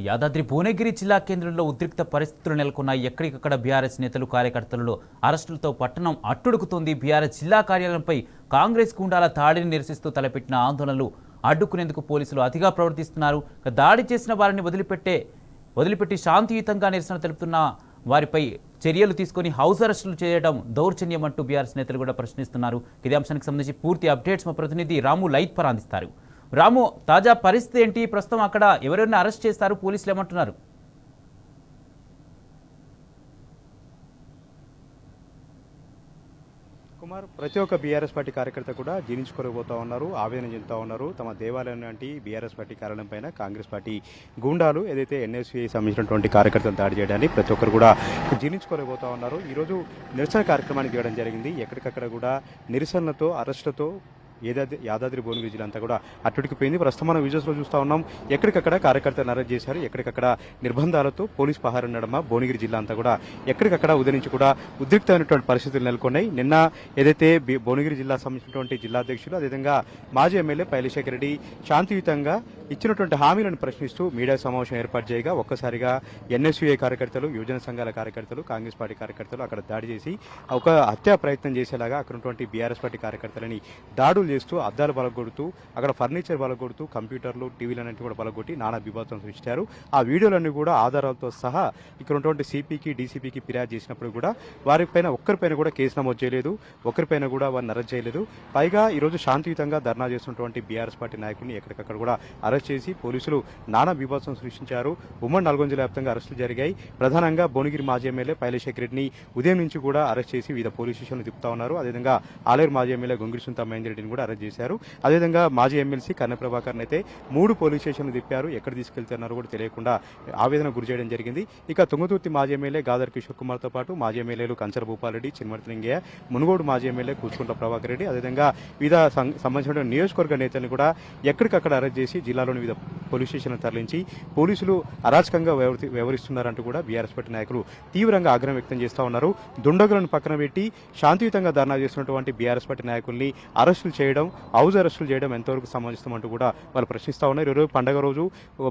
యాదాద్రి భువనగిరి జిల్లా కేంద్రంలో ఉద్రిక్త పరిస్థితులు నెలకొన్నాయి. ఎక్కడికక్కడ బీఆర్ఎస్ నేతలు కార్యకర్తలలో అరెస్టులతో పట్టణం అట్టుడుకుతోంది. బీఆర్ఎస్ జిల్లా కార్యాలయంపై కాంగ్రెస్ గుండాల దాడిని నిరసిస్తూ తలపెట్టిన ఆందోళనలు అడ్డుకునేందుకు పోలీసులు అతిగా ప్రవర్తిస్తున్నారు. దాడి చేసిన వారిని వదిలిపెట్టి శాంతియుతంగా నిరసన తెలుపుతున్న వారిపై చర్యలు తీసుకొని హౌస్ అరెస్టులు చేయడం దౌర్జన్యం అంటూ బీఆర్ఎస్ నేతలు కూడా ప్రశ్నిస్తున్నారు. ఇదే అంశానికి సంబంధించి పూర్తి అప్డేట్స్ మా ప్రతినిధి రాము లైట్ పర్ అందిస్తారు. రాము, తాజా పరిస్థితి ఏంటి? ప్రస్తుతం అక్కడ ఎవరెవరిని అరెస్ట్ చేస్తారు? పోలీసులు ఏమంటున్నారు? కుమార్, ప్రతి ఒక్క బీఆర్ఎస్ పార్టీ కార్యకర్త కూడా జీర్ణించుకోలేకపోతా ఉన్నారు, ఆవేదన చెందుతా ఉన్నారు. తమ దేవాలయం లాంటి బీఆర్ఎస్ పార్టీ కార్యాలయం పైన కాంగ్రెస్ పార్టీ గూండాలు ఏదైతే ఎన్ఎస్సీ సంబంధించినటువంటి కార్యకర్తలు దాడి చేయడానికి ప్రతి ఒక్కరు కూడా జీర్ణించుకోలేకపోతా ఉన్నారు. ఈరోజు నిరసన కార్యక్రమానికి దిగడం జరిగింది. ఎక్కడికక్కడ కూడా నిరసనలతో, అరెస్టులతో యాదాద్రి భువనగిరి జిల్లా అంతా కూడా అట్టుడికిపోయింది. ప్రస్తుతం మనం విజువల్స్లో చూస్తూ ఉన్నాం. ఎక్కడికక్కడ కార్యకర్తలను అరెస్ట్ చేశారు. ఎక్కడికక్కడ నిర్బంధాలతో పోలీస్ పహారం నడమ భువనగిరి జిల్లా అంతా కూడా ఎక్కడికక్కడ ఉదయం నుంచి కూడా ఉద్రిక్తమైనటువంటి పరిస్థితులు నెలకొన్నాయి. నిన్న ఏదైతే భువనగిరి జిల్లా సంబంధించినటువంటి జిల్లా అధ్యక్షులు, అదేవిధంగా మాజీ ఎమ్మెల్యే పైలశేఖర్ రెడ్డి శాంతియుతంగా ఇచ్చినటువంటి హామీలను ప్రశ్నిస్తూ మీడియా సమావేశం ఏర్పాటు చేయగా ఒక్కసారిగా ఎన్ఎస్యూఏ కార్యకర్తలు, యువజన సంఘాల కార్యకర్తలు, కాంగ్రెస్ పార్టీ కార్యకర్తలు అక్కడ దాడి చేసి ఒక హత్యా ప్రయత్నం చేసేలాగా అక్కడ ఉన్నటువంటి బీఆర్ఎస్ పార్టీ కార్యకర్తలని దాడులు చేస్తూ అద్దాలు బలగొడుతూ అక్కడ ఫర్నిచర్ బలగొడుతూ కంప్యూటర్లు, టీవీలన్నింటి కూడా బలగొట్టి నానా విభాతం సృష్టించారు. ఆ వీడియోలన్నీ కూడా ఆధారాలతో సహా ఇక్కడ ఉన్నటువంటి సిపికి, డీసీపీకి ఫిర్యాదు చేసినప్పుడు కూడా వారిపైన ఒక్కరిపైన కూడా కేసు నమోదు చేయలేదు, ఒక్కరిపైన కూడా వారిని అరెస్ట్ చేయలేదు. పైగా ఈరోజు శాంతియుతంగా ధర్నా చేస్తున్నటువంటి బీఆర్ఎస్ పార్టీ నాయకుడిని ఎక్కడికక్కడ కూడా అరెస్ట్ చేసి పోలీసులు నానా విభాతం సృష్టించారు. ఉమ్మడి నల్గొండ జిల్లా వ్యాప్తంగా అరెస్టులు జరిగాయి. ప్రధానంగా భువనగిరి మాజీ ఎమ్మెల్యే పైలశేఖర్ రెడ్డిని ఉదయం నుంచి కూడా అరెస్ట్ చేసి వివిధ పోలీస్ స్టేషన్లు తిప్పుతా ఉన్నారు. అదేవిధంగా ఆలేరు మాజీ ఎమ్మెల్యే గొంగిడి సుంతా మహేందర్ రెడ్డిని కూడా అరెస్ట్ చేశారు. అదేవిధంగా మాజీ ఎమ్మెల్సీ కన్నె ప్రభాకర్ అయితే 3 పోలీస్ స్టేషన్లు తిప్పారు. ఎక్కడ తీసుకెళ్తున్నారో కూడా తెలియకుండా ఆవేదన గురి చేయడం జరిగింది. ఇక తుంగతుర్తి మాజీ ఎమ్మెల్యే గాదర్ కిషోర్ కుమార్తో పాటు మాజీ ఎమ్మెల్యేలు కంచర భూపాలరెడ్డి, చిన్మర్తి లింగయ్య, మునుగోడు మాజీ ఎమ్మెల్యే కూచుకుంట ప్రభాకర్ రెడ్డి, అదేవిధంగా వివిధ సంబంధించిన నియోజకవర్గ నేతలను కూడా ఎక్కడికక్కడ అరెస్ట్ చేసి జిల్లాలోని వివిధ పోలీస్ స్టేషన్లు తరలించి పోలీసులు అరాచకంగా వ్యవహరిస్తున్నారంటూ కూడా బీఆర్ఎస్ పార్టీ నాయకులు తీవ్రంగా ఆగ్రహం వ్యక్తం చేస్తూ ఉన్నారు. దుండగులను పక్కన పెట్టి శాంతియుతంగా ధర్నా చేస్తున్నటువంటి బీఆర్ఎస్ పార్టీ నాయకుల్ని అరెస్టులు చేయడం, హౌస్ అరెస్టులు చేయడం ఎంతవరకు సమంజసమంటూ కూడా వాళ్ళు ప్రశ్నిస్తూ ఉన్నారు. ఈరోజు పండగ రోజు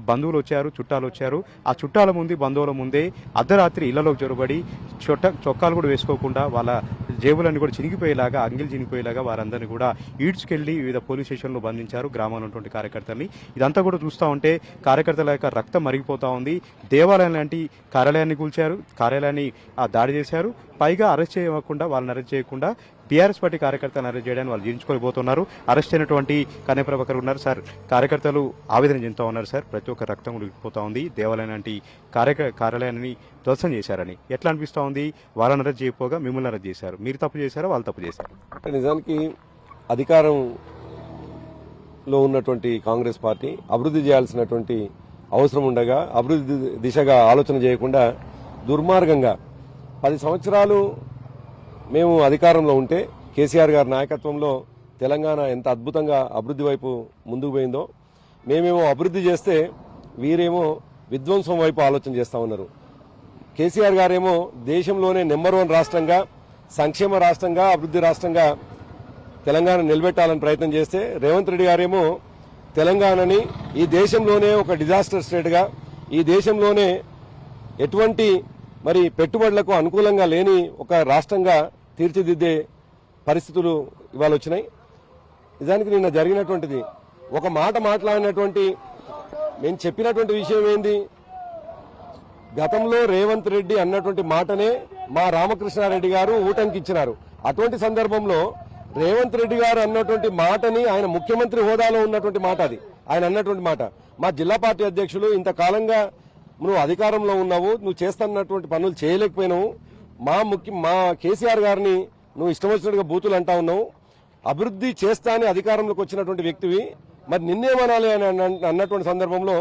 బంధువులు వచ్చారు, చుట్టాలు వచ్చారు. ఆ చుట్టాల ముందు, బంధువుల ముందే అర్ధరాత్రి ఇళ్లలోకి జొరబడి చొక్కాలు కూడా వేసుకోకుండా వాళ్ళ జేబులన్నీ కూడా చినిగిపోయేలాగా, అంగిలు చినిగిపోయేలాగా వారందరినీ కూడా ఈడ్చుకెళ్లి వివిధ పోలీస్ స్టేషన్లో బంధించారు గ్రామంలో ఉన్నటువంటి కార్యకర్తల్ని. ఇదంతా కూడా చూస్తూ ఉంటే కార్యకర్తల యొక్క రక్తం మరిగిపోతా ఉంది. దేవాలయం లాంటి కార్యాలయాన్ని కూల్చారు, కార్యాలయాన్ని దాడి చేశారు. పైగా అరెస్ట్ చేయకుండా, వాళ్ళని అరెస్ట్ చేయకుండా బీఆర్ఎస్ పార్టీ కార్యకర్తలను అరెస్ట్ చేయడానికి వాళ్ళు జీర్ణించుకోలేకపోతున్నారు. అరెస్ట్ అయినటువంటి కన్నె ప్రభాకర్ ఉన్నారు. సార్, కార్యకర్తలు ఆవేదన చెందుతూ ఉన్నారు. సార్, ప్రతి ఒక్క రక్తం ఉడికిపోతా ఉంది. దేవాలయం లాంటి కార్యాలయాన్ని ధ్వంసం చేశారని ఎట్లా అనిపిస్తూ ఉంది? వాళ్ళని అరెస్ట్ చేయకపోగా మిమ్మల్ని అరెస్ట్ చేశారు. మీరు తప్పు చేశారా, వాళ్ళు తప్పు చేశారు? నిజానికి అధికారంలో ఉన్నటువంటి కాంగ్రెస్ పార్టీ అభివృద్ధి చేయాల్సినటువంటి అవసరం ఉండగా అభివృద్ధి దిశగా ఆలోచన చేయకుండా దుర్మార్గంగా 10 సంవత్సరాలు మేము అధికారంలో ఉంటే కేసీఆర్ గారి నాయకత్వంలో తెలంగాణ ఎంత అద్భుతంగా అభివృద్ధి వైపు ముందుకు పోయిందో, మేమేమో అభివృద్ధి చేస్తే వీరేమో విధ్వంసం వైపు ఆలోచన చేస్తూ ఉన్నారు. కేసీఆర్ గారేమో దేశంలోనే నెంబర్ 1 రాష్ట్రంగా, సంక్షేమ రాష్ట్రంగా, అభివృద్ధి రాష్ట్రంగా తెలంగాణ నిలబెట్టాలని ప్రయత్నం చేస్తే రేవంత్ రెడ్డి గారేమో తెలంగాణని ఈ దేశంలోనే ఒక డిజాస్టర్ స్టేట్గా, ఈ దేశంలోనే ఎటువంటి పెట్టుబడులకు అనుకూలంగా లేని ఒక రాష్ట్రంగా తీర్చిదిద్దే పరిస్థితులు ఇవాళ వచ్చినాయి. నిజానికి నిన్న జరిగినటువంటిది ఒక మాట మాట్లాడినటువంటి మేము చెప్పినటువంటి విషయం ఏంది? గతంలో రేవంత్ రెడ్డి అన్నటువంటి మాటనే మా రామకృష్ణారెడ్డి గారు ఊటంకి ఇచ్చినారు. అటువంటి సందర్భంలో రేవంత్ రెడ్డి గారు అన్నటువంటి మాటని, ఆయన ముఖ్యమంత్రి హోదాలో ఉన్నటువంటి మాట, అది ఆయన అన్నటువంటి మాట, మా జిల్లా పార్టీ అధ్యక్షులు ఇంతకాలంగా నువ్వు అధికారంలో ఉన్నావు, నువ్వు చేస్తున్నటువంటి పనులు చేయలేకపోయినావు, మా కేసీఆర్ గారిని నువ్వు ఇష్టం వచ్చినట్టుగా బూతులు అంటా ఉన్నావు, అభివృద్ధి చేస్తానే అధికారంలోకి వచ్చినటువంటి వ్యక్తివి, మరి నిన్నేమనాలి అని అన్నటువంటి సందర్భంలో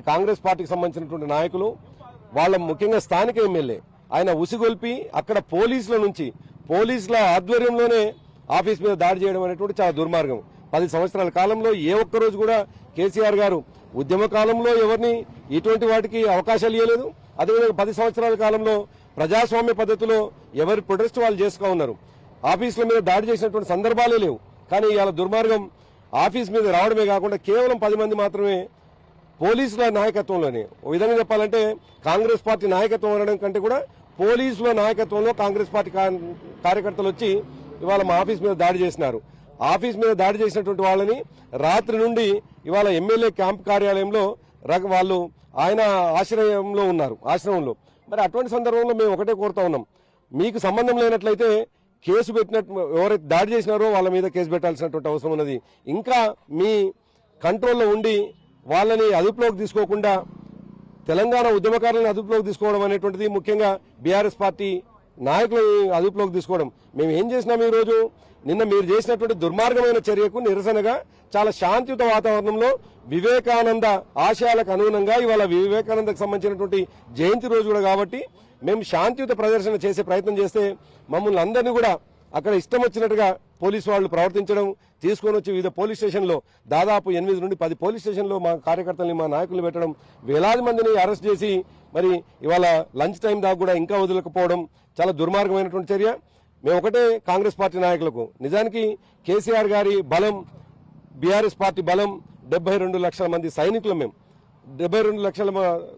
కాంగ్రెస్ పార్టీకి సంబంధించినటువంటి నాయకులు, వాళ్ళ ముఖ్యంగా స్థానిక ఎమ్మెల్యే ఆయన ఉసిగొల్పి అక్కడ పోలీసుల ఆధ్వర్యంలోనే ఆఫీస్ మీద దాడి చేయడం అనేటువంటి చాలా దుర్మార్గం. 10 సంవత్సరాల కాలంలో ఏ ఒక్కరోజు కూడా కేసీఆర్ గారు ఉద్యమ కాలంలో ఎవరిని ఇటువంటి వాటికి అవకాశాలు ఇవ్వలేదు. అదేవిధంగా 10 సంవత్సరాల కాలంలో ప్రజాస్వామ్య పద్ధతిలో ఎవరి ప్రొటెస్ట్ వాళ్ళు చేసుకో ఉన్నారు. ఆఫీసుల మీద దాడి చేసినటువంటి సందర్భాలే లేవు. కానీ ఇవాళ దుర్మార్గం ఆఫీస్ మీద రావడమే కాకుండా కేవలం 10 మంది మాత్రమే పోలీసుల నాయకత్వంలోనే, ఓ విధంగా చెప్పాలంటే కాంగ్రెస్ పార్టీ నాయకత్వం అనడం కంటే కూడా పోలీసుల నాయకత్వంలో కాంగ్రెస్ పార్టీ కార్యకర్తలు వచ్చి ఇవాళ మా ఆఫీస్ మీద దాడి చేసినారు. ఆఫీస్ మీద దాడి చేసినటువంటి వాళ్ళని రాత్రి నుండి ఇవాళ ఎమ్మెల్యే క్యాంప్ కార్యాలయంలో వాళ్ళు ఆయన ఆశ్రమంలో. మరి అటువంటి సందర్భంలో మేము ఒకటే కోరుతా ఉన్నాం, మీకు సంబంధం లేనట్లయితే కేసు పెట్టినట్టు ఎవరైతే దాడి చేసినారో వాళ్ళ మీద కేసు పెట్టాల్సినటువంటి అవసరం ఉన్నది. ఇంకా మీ కంట్రోల్లో ఉండి వాళ్ళని అదుపులోకి తీసుకోకుండా తెలంగాణ ఉద్యమకారులను అదుపులోకి తీసుకోవడం అనేటువంటిది, ముఖ్యంగా బీఆర్ఎస్ పార్టీ నాయకులను అదుపులోకి తీసుకోవడం. మేము ఏం చేసినాం ఈ రోజు, నిన్న మీరు చేసినటువంటి దుర్మార్గమైన చర్యకు నిరసనగా చాలా శాంతియుత వాతావరణంలో వివేకానంద ఆశయాలకు అనుగుణంగా ఇవాళ వివేకానందకు సంబంధించినటువంటి జయంతి రోజు కూడా కాబట్టి మేము శాంతియుత ప్రదర్శన చేసే ప్రయత్నం చేస్తే మమ్మల్ని అందరినీ కూడా అక్కడ ఇష్టం వచ్చినట్టుగా పోలీసు వాళ్ళు ప్రవర్తించడం, తీసుకొని వచ్చి వివిధ పోలీస్ స్టేషన్లో దాదాపు 8 నుండి 10 పోలీస్ స్టేషన్లో మా కార్యకర్తల్ని మా నాయకులు పెట్టడం, వేలాది మందిని అరెస్ట్ చేసి మరి ఇవాళ లంచ్ టైం దాకా కూడా ఇంకా వదలకపోవడం చాలా దుర్మార్గమైనటువంటి చర్య. మేము ఒకటే కాంగ్రెస్ పార్టీ నాయకులకు, నిజానికి కేసీఆర్ గారి బలం, బీఆర్ఎస్ పార్టీ బలం 72 లక్షల మంది సైనికులు, మేము 72 లక్షల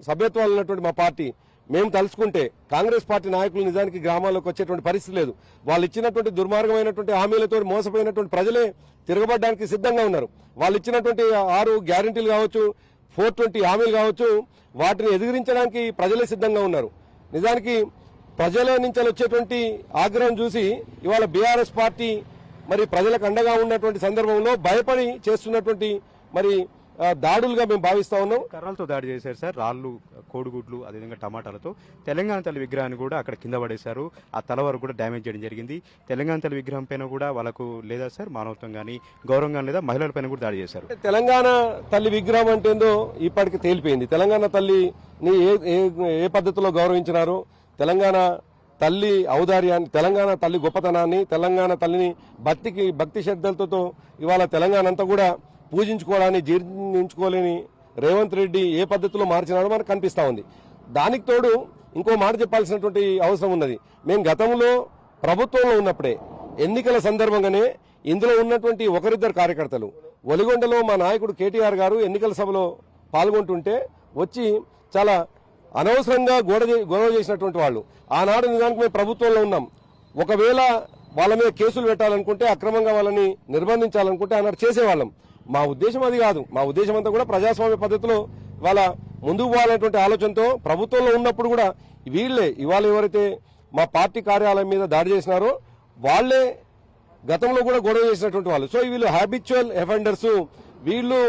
సభ్యత్వాలు ఉన్నటువంటి మా పార్టీ. మేము తలుచుకుంటే కాంగ్రెస్ పార్టీ నాయకులు నిజానికి గ్రామాల్లోకి వచ్చేటువంటి పరిస్థితి లేదు. వాళ్ళు ఇచ్చినటువంటి దుర్మార్గమైనటువంటి హామీలతో మోసపోయినటువంటి ప్రజలే తిరగబడడానికి సిద్ధంగా ఉన్నారు. వాళ్ళు ఇచ్చినటువంటి 6 గ్యారంటీలు కావచ్చు, 420 హామీలు కావచ్చు, వాటిని ఎదిరించడానికి ప్రజలే సిద్ధంగా ఉన్నారు. నిజానికి ప్రజల నుంచి వచ్చేటువంటి ఆగ్రహం చూసి ఇవాళ బీఆర్ఎస్ పార్టీ మరి ప్రజలకు అండగా ఉన్నటువంటి సందర్భంలో భయపడి చేస్తున్నటువంటి మరి దాడులుగా మేము భావిస్తా ఉన్నాం. కర్రలతో దాడి చేశారు సార్, రాళ్లు, కోడిగుడ్లు, అదేవిధంగా టమాటాలతో తెలంగాణ తల్లి విగ్రహాన్ని కూడా అక్కడ కింద పడేశారు. ఆ తల వరకు కూడా డ్యామేజ్ చేయడం జరిగింది. తెలంగాణ తల్లి విగ్రహం పైన కూడా వాళ్ళకు లేదా సార్ మానవత్వం కానీ గౌరవం కానీ లేదా మహిళల పైన కూడా దాడి చేశారు. తెలంగాణ తల్లి విగ్రహం అంటేందో ఇప్పటికి తేలిపోయింది. తెలంగాణ తల్లిని ఏ పద్ధతిలో గౌరవించినారు, తెలంగాణ తల్లి ఔదార్యాన్ని, తెలంగాణ తల్లి గొప్పతనాన్ని, తెలంగాణ తల్లిని భక్తి శ్రద్ధలతో ఇవాళ తెలంగాణ అంతా కూడా పూజించుకోవడాన్ని జీర్ణించుకోలేని రేవంత్ రెడ్డి ఏ పద్ధతిలో మార్చినాడో మనకు కనిపిస్తా ఉంది. దానికి తోడు ఇంకో మాట చెప్పాల్సినటువంటి అవసరం ఉన్నది. మేము గతంలో ప్రభుత్వంలో ఉన్నప్పుడే ఎన్నికల సందర్భంగానే ఇందులో ఉన్నటువంటి ఒకరిద్దరు కార్యకర్తలు ఒలిగొండలో మా నాయకుడు కేటీఆర్ గారు ఎన్నికల సభలో పాల్గొంటుంటే వచ్చి చాలా అనవసరంగా గొడవ చేసినటువంటి వాళ్ళు. ఆనాడు నిజానికి మేము ప్రభుత్వంలో ఉన్నాం. ఒకవేళ వాళ్ళ మీద కేసులు పెట్టాలనుకుంటే, అక్రమంగా వాళ్ళని నిర్బంధించాలనుకుంటే ఆనాడు చేసేవాళ్ళం. మా ఉద్దేశం అది కాదు. మా ఉద్దేశం అంతా కూడా ప్రజాస్వామ్య పద్ధతిలో వాళ్ళ ముందుకు పోవాలనేటువంటి ఆలోచనతో ప్రభుత్వంలో ఉన్నప్పుడు కూడా వీళ్లే ఇవాళ ఎవరైతే మా పార్టీ కార్యాలయం మీద దాడి చేసినారో వాళ్లే గతంలో కూడా గొడవ చేసినటువంటి వాళ్ళు. సో వీళ్ళు హ్యాబిచువల్ ఎఫెండర్స్, వీళ్ళు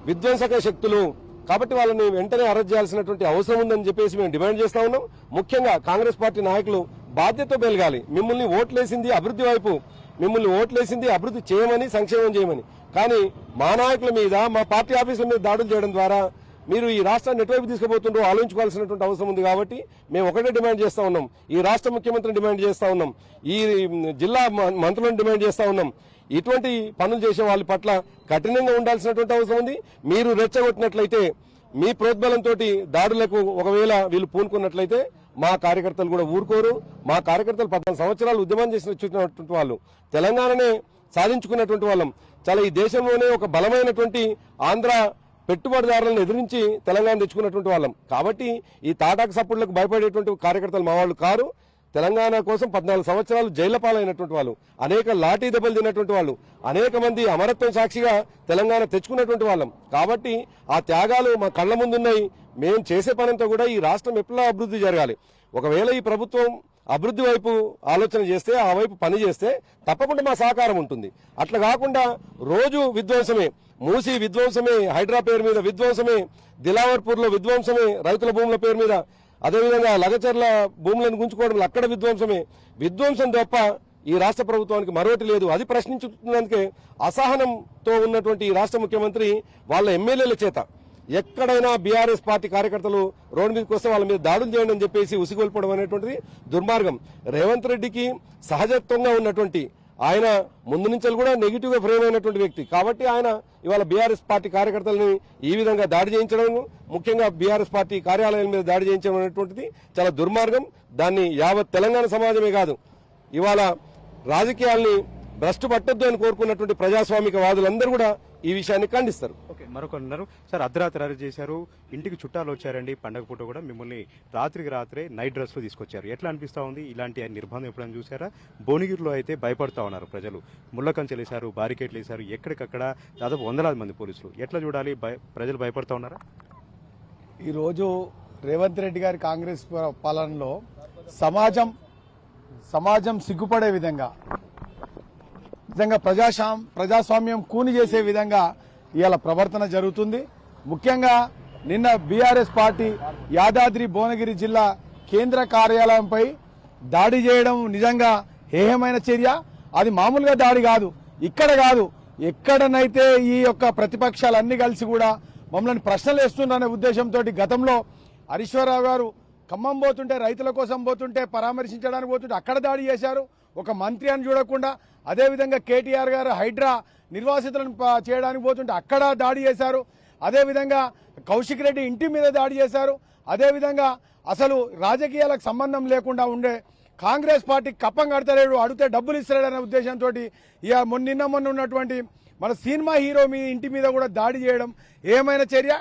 విధ్వంసక శక్తులు. కాబట్టి వాళ్ళని వెంటనే అరెస్ట్ చేయాల్సినటువంటి అవసరం ఉందని చెప్పేసి మేము డిమాండ్ చేస్తా ఉన్నాం. ముఖ్యంగా కాంగ్రెస్ పార్టీ నాయకులు బాధ్యత పెరగాలి. మిమ్మల్ని ఓట్లేసింది అభివృద్ధి వైపు, మిమ్మల్ని ఓట్లేసింది అభివృద్ధి చేయమని, సంక్షేమం చేయమని. కానీ మా నాయకుల మీద, మా పార్టీ ఆఫీసుల మీద దాడులు చేయడం ద్వారా మీరు ఈ రాష్ట్రాన్ని ఎటువైపు తీసుకుపోతుండో ఆలోచించుకోవాల్సినటువంటి అవసరం ఉంది. కాబట్టి మేము ఒకటే డిమాండ్ చేస్తా ఉన్నాం, ఈ రాష్ట్ర ముఖ్యమంత్రిని డిమాండ్ చేస్తా ఉన్నాం, ఈ జిల్లా మంత్రులను డిమాండ్ చేస్తా ఉన్నాం. ఇటువంటి పనులు చేసే వాళ్ళ పట్ల కఠినంగా ఉండాల్సినటువంటి అవసరం ఉంది. మీరు రెచ్చగొట్టినట్లయితే, మీ ప్రోద్బలంతో దాడులకు ఒకవేళ వీళ్ళు పూనుకున్నట్లయితే మా కార్యకర్తలు కూడా ఊరుకోరు. మా కార్యకర్తలు 14 సంవత్సరాలు ఉద్యమం చేసినటువంటి వాళ్ళు, తెలంగాణనే సాధించుకున్నటువంటి వాళ్ళం. చాలా ఈ దేశంలోనే ఒక బలమైనటువంటి ఆంధ్ర పెట్టుబడిదారులను ఎదిరించి తెలంగాణ తెచ్చుకున్నటువంటి వాళ్ళం. కాబట్టి ఈ తాటాకు సప్పుడులకు భయపడేటువంటి కార్యకర్తలు మా వాళ్ళు కారు. తెలంగాణ కోసం 14 సంవత్సరాలు జైళ్ల పాలైనటువంటి వాళ్ళు, అనేక లాఠీ దెబ్బలు తిన్నటువంటి వాళ్ళు, అనేక మంది అమరత్వం సాక్షిగా తెలంగాణ తెచ్చుకున్నటువంటి వాళ్ళం. కాబట్టి ఆ త్యాగాలు మా కళ్ల ముందున్నాయి. మేము చేసే పనంతా కూడా ఈ రాష్ట్రం ఎట్లా అభివృద్ధి జరగాలి. ఒకవేళ ఈ ప్రభుత్వం అభివృద్ధి వైపు ఆలోచన చేస్తే, ఆ వైపు పని చేస్తే తప్పకుండా మా సహకారం ఉంటుంది. అట్లా కాకుండా రోజు విధ్వంసమే, మూసి విధ్వంసమే, హైడ్రా పేరు మీద విధ్వంసమే, దిలావర్పూర్ లో విధ్వంసమే, రైతుల భూముల పేరు మీద, అదేవిధంగా లగచర్ల భూములను గుంజుకోవడం అక్కడ విధ్వంసమే. విధ్వంసం తప్ప ఈ రాష్ట్ర ప్రభుత్వానికి మరొకటి లేదు. అది ప్రశ్నించుతున్నందుకే అసహనంతో ఉన్నటువంటి ఈ రాష్ట్ర ముఖ్యమంత్రి వాళ్ళ ఎమ్మెల్యేల చేత ఎక్కడైనా బీఆర్ఎస్ పార్టీ కార్యకర్తలు రోడ్డు మీదకి వస్తే వాళ్ళ మీద దాడులు చేయండి అని చెప్పేసి ఉసిగొల్పడం అనేటువంటిది దుర్మార్గం. రేవంత్ రెడ్డికి సహజత్వంగా ఉన్నటువంటి, ఆయన ముందు నుంచి కూడా నెగిటివ్ గా ఫ్రేమ్ అయినటువంటి వ్యక్తి. కాబట్టి ఆయన ఇవాళ బీఆర్ఎస్ పార్టీ కార్యకర్తలని ఈ విధంగా దాడి చేయించడం, ముఖ్యంగా బీఆర్ఎస్ పార్టీ కార్యాలయం మీద దాడి చేయించడం అనేటువంటిది చాలా దుర్మార్గం. దాన్ని యావత్ తెలంగాణ సమాజమే కాదు, ఇవాళ రాజకీయాల్ని భ్రష్టు పట్టొద్దు అని కోరుకున్నటువంటి ప్రజాస్వామిక వాదులందరూ కూడా ఈ విషయాన్ని ఖండిస్తారు. ఓకే, మరొకరు ఉన్నారు సార్. అర్ధరాత్రి అరెస్ట్ చేశారు, ఇంటికి చుట్టాలు వచ్చారండి, పండగ పూట కూడా మిమ్మల్ని రాత్రికి రాత్రే నైట్ డ్రెస్ లో తీసుకొచ్చారు. ఎట్లా అనిపిస్తా ఉంది? ఇలాంటి నిర్బంధం ఎప్పుడైనా చూసారా? భువనగిరిలో అయితే భయపడతా ఉన్నారు ప్రజలు, ముళ్ళ కంచెలు వేశారు, బారికేట్లు వేశారు, ఎక్కడికక్కడ దాదాపు వందలాది మంది పోలీసులు. ఎట్లా చూడాలి? ప్రజలు భయపడతా ఉన్నారా? ఈరోజు రేవంత్ రెడ్డి గారి కాంగ్రెస్ పాలనలో సమాజం సిగ్గుపడే విధంగా ప్రజాస్వామ్యం కూని చేసే విధంగా ఇవాళ ప్రవర్తన జరుగుతుంది. ముఖ్యంగా నిన్న బీఆర్ఎస్ పార్టీ యాదాద్రి భువనగిరి జిల్లా కేంద్ర కార్యాలయంపై దాడి చేయడం నిజంగా హేయమైన చర్య. అది మామూలుగా దాడి కాదు, ఇక్కడ కాదు, ఎక్కడనైతే ఈ యొక్క ప్రతిపక్షాలన్నీ కలిసి కూడా మమ్మల్ని ప్రశ్నలు వేస్తున్నారనే ఉద్దేశంతో గతంలో హరీశ్వరరావు గారు ఖమ్మం పోతుంటే, రైతుల కోసం పోతుంటే, పరామర్శించడానికి పోతుంటే అక్కడ దాడి చేశారు, ఒక మంత్రి అని చూడకుండా. అదేవిధంగా కేటీఆర్ గారు హైడ్రా నిర్వాసితులను చేయడానికి పోతుంటే అక్కడ దాడి చేశారు. అదేవిధంగా కౌశిక్ రెడ్డి ఇంటి మీద దాడి చేశారు. అదేవిధంగా అసలు రాజకీయాలకు సంబంధం లేకుండా ఉండే కాంగ్రెస్ పార్టీ కప్పం కడతలేడు, అడిగితే డబ్బులు ఇస్తాడనే ఉద్దేశంతో నిన్న మొన్న ఉన్నటువంటి మన సినిమా హీరో మీ ఇంటి మీద కూడా దాడి చేయడం ఏమైనా చర్య?